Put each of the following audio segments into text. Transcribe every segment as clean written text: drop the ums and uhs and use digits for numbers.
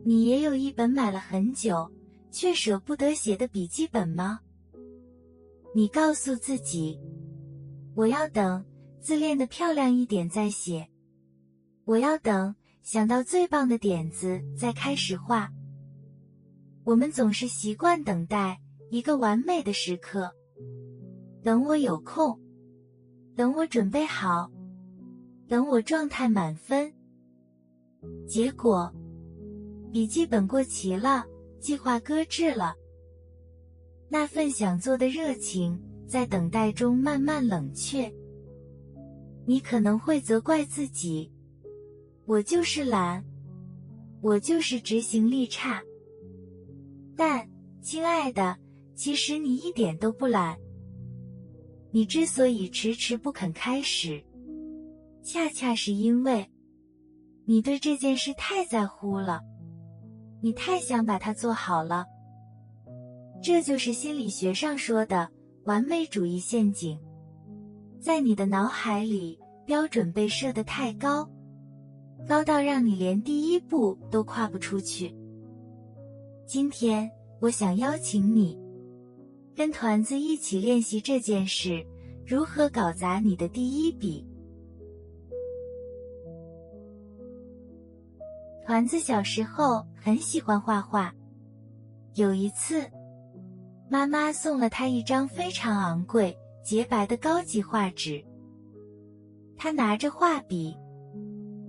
你也有一本买了很久却舍不得写的笔记本吗？你告诉自己，我要等字练得漂亮一点再写，我要等想到最棒的点子再开始画。我们总是习惯等待一个完美的时刻，等我有空，等我准备好，等我状态满分。结果笔记本过期了，计划搁置了，那份想做的热情在等待中慢慢冷却。你可能会责怪自己，我就是懒，我就是执行力差。但，亲爱的，其实你一点都不懒。你之所以迟迟不肯开始，恰恰是因为你对这件事太在乎了，你太想把它做好了。这就是心理学上说的完美主义陷阱。在你的脑海里，标准被设得太高，高到让你连第一步都跨不出去。今天，我想邀请你，跟团子一起练习这件事，如何搞砸你的第一笔。团子小时候很喜欢画画，有一次，妈妈送了他一张非常昂贵、洁白的高级画纸。他拿着画笔，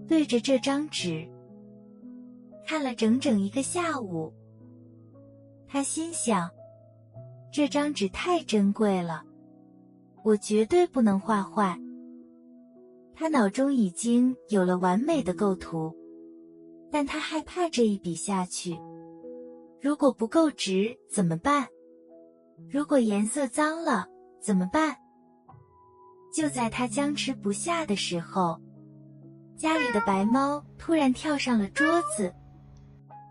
对着这张纸，看了整整一个下午。他心想，这张纸太珍贵了，我绝对不能画坏。他脑中已经有了完美的构图，但他害怕这一笔下去，如果不够直怎么办？如果颜色脏了怎么办？就在他僵持不下的时候，家里的白猫突然跳上了桌子，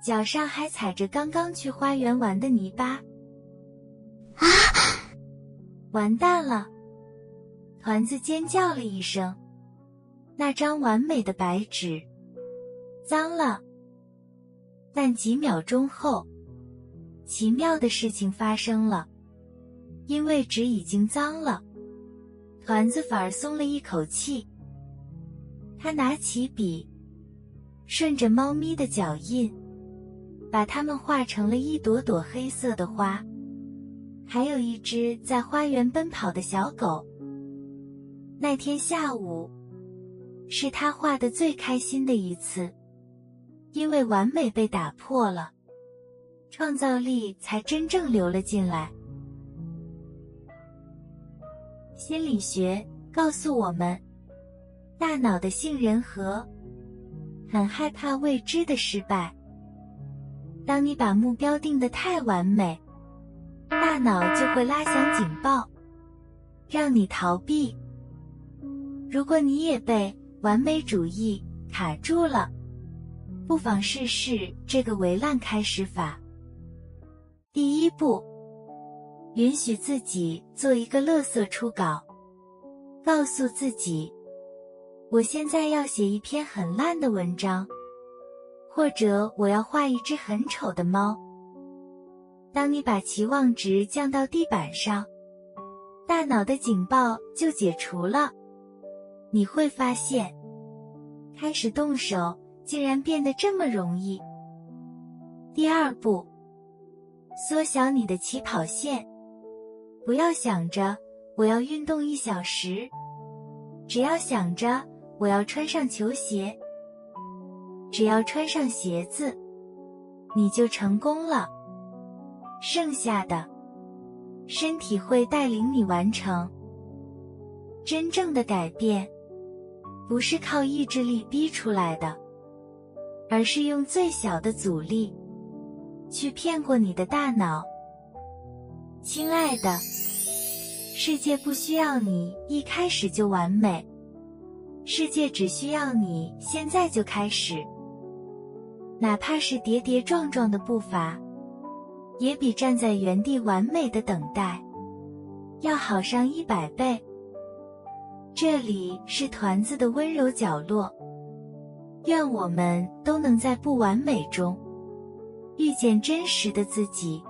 脚上还踩着刚刚去花园玩的泥巴。啊！完蛋了！团子尖叫了一声，那张完美的白纸脏了。但几秒钟后，奇妙的事情发生了，因为纸已经脏了，团子反而松了一口气。他拿起笔，顺着猫咪的脚印，把它们画成了一朵朵黑色的花，还有一只在花园奔跑的小狗。那天下午，是他画得最开心的一次，因为完美被打破了，创造力才真正流了进来。心理学告诉我们，大脑的杏仁核很害怕未知的失败。当你把目标定得太完美，大脑就会拉响警报，让你逃避。如果你也被完美主义卡住了，不妨试试这个围栏开始法。第一步，允许自己做一个垃圾初稿，告诉自己，我现在要写一篇很烂的文章，或者我要画一只很丑的猫。当你把期望值降到地板上，大脑的警报就解除了。你会发现，开始动手竟然变得这么容易。第二步，缩小你的起跑线，不要想着我要运动1小时，只要想着我要穿上球鞋。只要穿上鞋子，你就成功了。剩下的，身体会带领你完成。真正的改变，不是靠意志力逼出来的，而是用最小的阻力，去骗过你的大脑。亲爱的，世界不需要你一开始就完美，世界只需要你现在就开始。哪怕是跌跌撞撞的步伐，也比站在原地完美的等待要好上100倍。这里是团子的温柔角落，愿我们都能在不完美中遇见真实的自己。